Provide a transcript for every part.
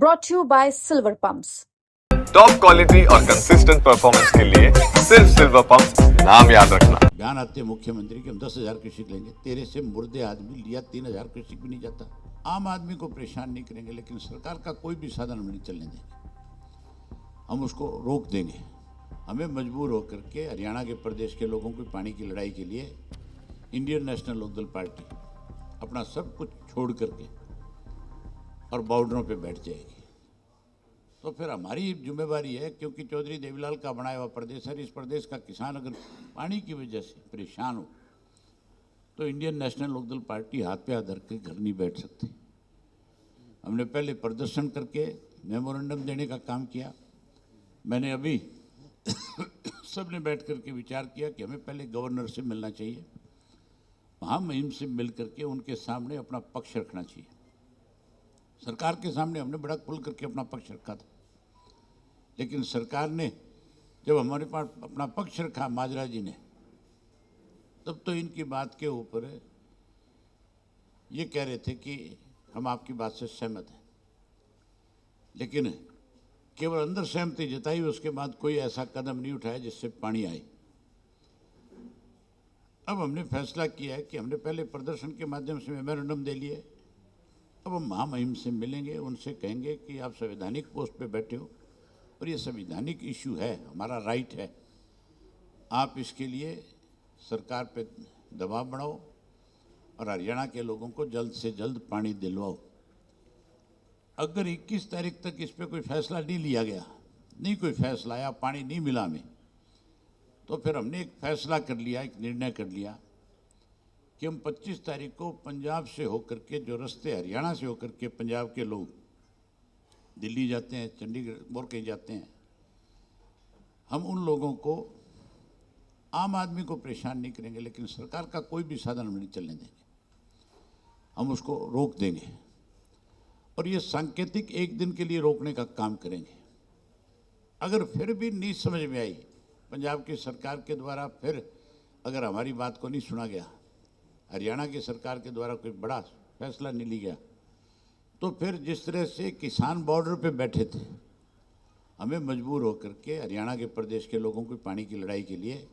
brought to you by Silver Pumps. Top quality और consistent performance के लिए सिर्फ सिल्वर पंप नाम याद रखना। बयान आते मुख्यमंत्री कि हम 10,000 कृषक लेंगे। तेरे से मुर्दे आदमी लिया 3,000 कृषक भी नहीं जाता। आम आदमी को परेशान नहीं करेंगे, लेकिन सरकार का कोई भी साधन हम नहीं चलने देंगे। हम उसको रोक देंगे। हमें मजबूर होकर के हरियाणा के प्रदेश के लोगों की पानी की लड़ाई के लिए इंडियन नेशनल लोकदल पार्टी अपना सब कुछ छोड़ करके और बॉर्डरों पे बैठ जाएगी। तो फिर हमारी जिम्मेवारी है, क्योंकि चौधरी देवीलाल का बनाया हुआ प्रदेश है। इस प्रदेश का किसान अगर पानी की वजह से परेशान हो तो इंडियन नेशनल लोकदल पार्टी हाथ पे हाथ धर के घर नहीं बैठ सकती। हमने पहले प्रदर्शन करके मेमोरेंडम देने का काम किया। मैंने अभी सबने बैठ करके विचार किया कि हमें पहले गवर्नर से मिलना चाहिए, महामहिम से मिल करके उनके सामने अपना पक्ष रखना चाहिए। सरकार के सामने हमने बड़ा खुल करके अपना पक्ष रखा था, लेकिन सरकार ने जब हमारे पास अपना पक्ष रखा माजरा जी ने, तब तो इनकी बात के ऊपर ये कह रहे थे कि हम आपकी बात से सहमत हैं, लेकिन केवल अंदर सहमति जताई, उसके बाद कोई ऐसा कदम नहीं उठाया जिससे पानी आए। अब हमने फैसला किया है कि हमने पहले प्रदर्शन के माध्यम से मेमोरेंडम दे लिए। अब हम महामहिम से मिलेंगे, उनसे कहेंगे कि आप संवैधानिक पोस्ट पे बैठे हो और ये संवैधानिक इशू है, हमारा राइट है, आप इसके लिए सरकार पे दबाव बनाओ और हरियाणा के लोगों को जल्द से जल्द पानी दिलवाओ। अगर 21 तारीख तक इस पर कोई फैसला नहीं लिया गया, नहीं कोई फैसला आया, पानी नहीं मिला हमें, तो फिर हमने एक फैसला कर लिया, एक निर्णय कर लिया कि हम 25 तारीख को पंजाब से होकर के, जो रास्ते हरियाणा से होकर के पंजाब के लोग दिल्ली जाते हैं, चंडीगढ़ और कहीं जाते हैं, हम उन लोगों को, आम आदमी को परेशान नहीं करेंगे, लेकिन सरकार का कोई भी साधन हम नहीं चलने देंगे। हम उसको रोक देंगे और ये सांकेतिक एक दिन के लिए रोकने का काम करेंगे। अगर फिर भी नहीं समझ में आई पंजाब की सरकार के द्वारा, फिर अगर हमारी बात को नहीं सुना गया, हरियाणा की सरकार के द्वारा कोई बड़ा फैसला नहीं लिया गया, तो फिर जिस तरह से किसान बॉर्डर पे बैठे थे, हमें मजबूर होकर के हरियाणा के प्रदेश के लोगों की पानी की लड़ाई के लिए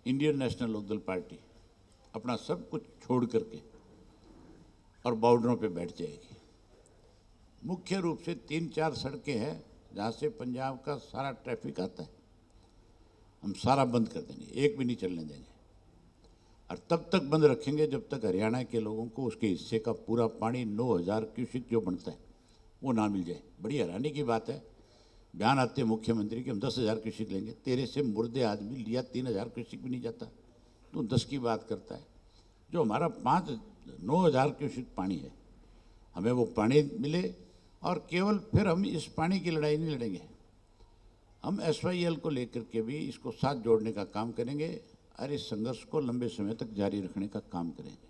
इंडियन नेशनल लोकदल पार्टी अपना सब कुछ छोड़ करके और बॉर्डरों पे बैठ जाएगी। मुख्य रूप से 3-4 सड़कें हैं जहाँ से पंजाब का सारा ट्रैफिक आता है, हम सारा बंद कर देंगे, एक भी नहीं चलने देंगे। और तब तक बंद रखेंगे जब तक हरियाणा के लोगों को उसके हिस्से का पूरा पानी 9,000 क्यूसेक जो बनता है वो ना मिल जाए। बड़ी हैरानी की बात है, बयान आते मुख्यमंत्री कि हम 10,000 क्यूसेक लेंगे। तेरे से मुर्दे आदमी लिया 3,000 क्यूसेक भी नहीं जाता, तू 10 की बात करता है। जो हमारा 9,000 क्यूसेक पानी है, हमें वो पानी मिले। और केवल फिर हम इस पानी की लड़ाई नहीं लड़ेंगे, हम SYL को लेकर के भी इसको साथ जोड़ने का काम करेंगे और इस संघर्ष को लंबे समय तक जारी रखने का काम करेंगे।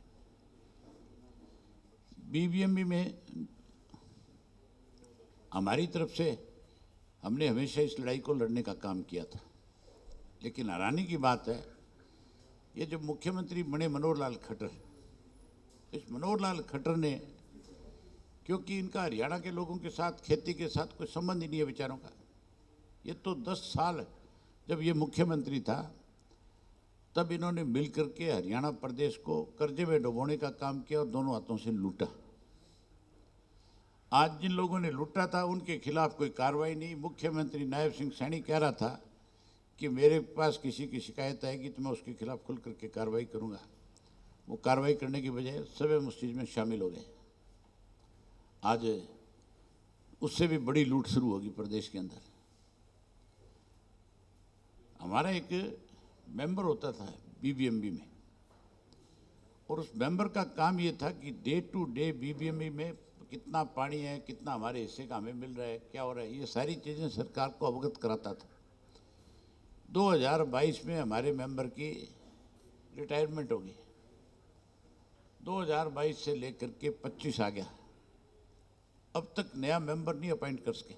BBMB में हमारी तरफ से हमने हमेशा इस लड़ाई को लड़ने का काम किया था, लेकिन हैरानी की बात है, ये जो मुख्यमंत्री बने मनोहर लाल खट्टर, इस मनोहर लाल खट्टर ने, क्योंकि इनका हरियाणा के लोगों के साथ, खेती के साथ कोई संबंध ही नहीं है बेचारों का, ये तो 10 साल जब ये मुख्यमंत्री था तब इन्होंने मिल करके हरियाणा प्रदेश को कर्जे में डुबोने का काम किया और दोनों हाथों से लूटा। आज जिन लोगों ने लूटा था उनके खिलाफ कोई कार्रवाई नहीं। मुख्यमंत्री नायब सिंह सैनी कह रहा था कि मेरे पास किसी की शिकायत आएगी तो मैं उसके खिलाफ खुल करके कार्रवाई करूंगा। वो कार्रवाई करने की बजाय सब उस चीज़ में शामिल हो गए। आज उससे भी बड़ी लूट शुरू होगी प्रदेश के अंदर। हमारा एक मेंबर होता था BBMB में, और उस मेंबर का काम ये था कि डे टू डे BBMB में कितना पानी है, कितना हमारे हिस्से का हमें मिल रहा है, क्या हो रहा है, ये सारी चीज़ें सरकार को अवगत कराता था। 2022 में हमारे मेंबर की रिटायरमेंट होगी, 2022 से लेकर के 25 आ गया, अब तक नया मेंबर नहीं अपॉइंट कर सके।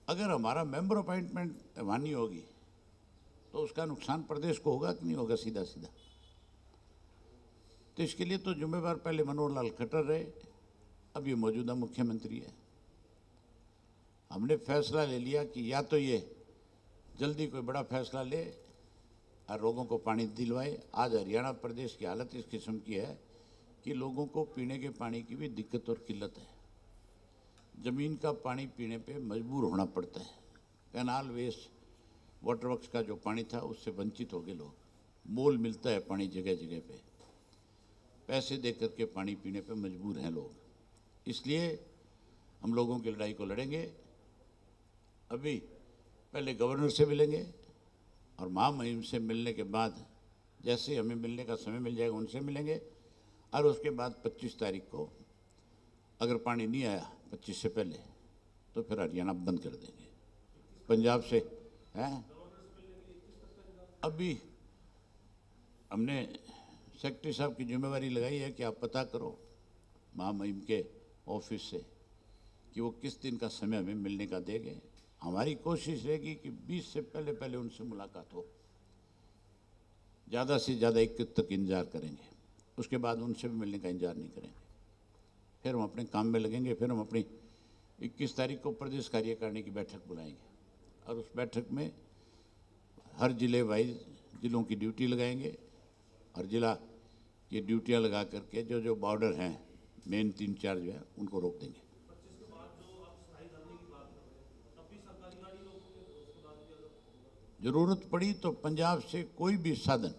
अगर हमारा मेंबर अपॉइंटमेंट मानी होगी तो उसका नुकसान प्रदेश को होगा कि नहीं होगा, सीधा सीधा। तो इसके लिए तो जिम्मेवार पहले मनोहर लाल खट्टर रहे, अब ये मौजूदा मुख्यमंत्री है। हमने फैसला ले लिया कि या तो ये जल्दी कोई बड़ा फैसला ले और लोगों को पानी दिलवाए। आज हरियाणा प्रदेश की हालत इस किस्म की है कि लोगों को पीने के पानी की भी दिक्कत और किल्लत है। ज़मीन का पानी पीने पे मजबूर होना पड़ता है। कैनाल वेस्ट वाटर वर्क्स का जो पानी था उससे वंचित हो गए लोग। मोल मिलता है पानी जगह जगह पे, पैसे दे करके पानी पीने पे मजबूर हैं लोग। इसलिए हम लोगों की लड़ाई को लड़ेंगे। अभी पहले गवर्नर से मिलेंगे और महामहिम से मिलने के बाद जैसे हमें मिलने का समय मिल जाएगा उनसे मिलेंगे। और उसके बाद 25 तारीख को अगर पानी नहीं आया 25 से पहले तो फिर हरियाणा बंद कर देंगे। पंजाब से हैं अभी हमने सेक्रेटरी साहब की जिम्मेवारी लगाई है कि आप पता करो महामहिम के ऑफिस से कि वो किस दिन का समय हमें मिलने का देंगे। हमारी कोशिश रहेगी कि 20 से पहले पहले उनसे मुलाकात हो। ज़्यादा से ज़्यादा 21 तक इंतजार करेंगे, उसके बाद उनसे भी मिलने का इंतजार नहीं करेंगे। फिर हम अपने काम में लगेंगे। फिर हम अपनी 21 तारीख को प्रदेश कार्यकारिणी की बैठक बुलाएंगे और उस बैठक में हर जिले वाइज जिलों की ड्यूटी लगाएंगे और जिला ये ड्यूटियां लगा करके जो जो बॉर्डर हैं मेन 3-4 जो है उनको रोक देंगे। ज़रूरत पड़ी तो पंजाब से कोई भी साधन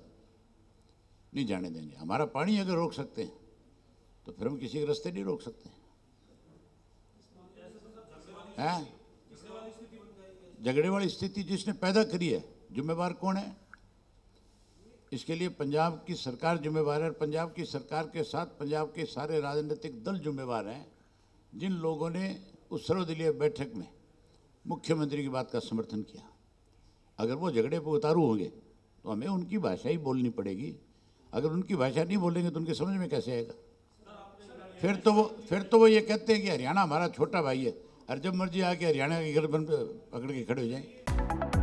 नहीं जाने देंगे। हमारा पानी अगर रोक सकते हैं तो फिर हम किसी के रास्ते नहीं रोक सकते हैं। झगड़े वाली स्थिति जिसने पैदा करी है जिम्मेवार कौन है? इसके लिए पंजाब की सरकार जिम्मेवार है। पंजाब की सरकार के साथ पंजाब के सारे राजनीतिक दल जिम्मेवार हैं जिन लोगों ने उस सर्वदलीय बैठक में मुख्यमंत्री की बात का समर्थन किया। अगर वो झगड़े पर उतारू होंगे तो हमें उनकी भाषा ही बोलनी पड़ेगी। अगर उनकी भाषा नहीं बोलेंगे तो उनके समझ में कैसे आएगा? फिर तो वो ये कहते हैं कि हरियाणा हमारा छोटा भाई है और जब मर्जी आके हरियाणा की गर्दन पे पकड़ के खड़े हो जाएं।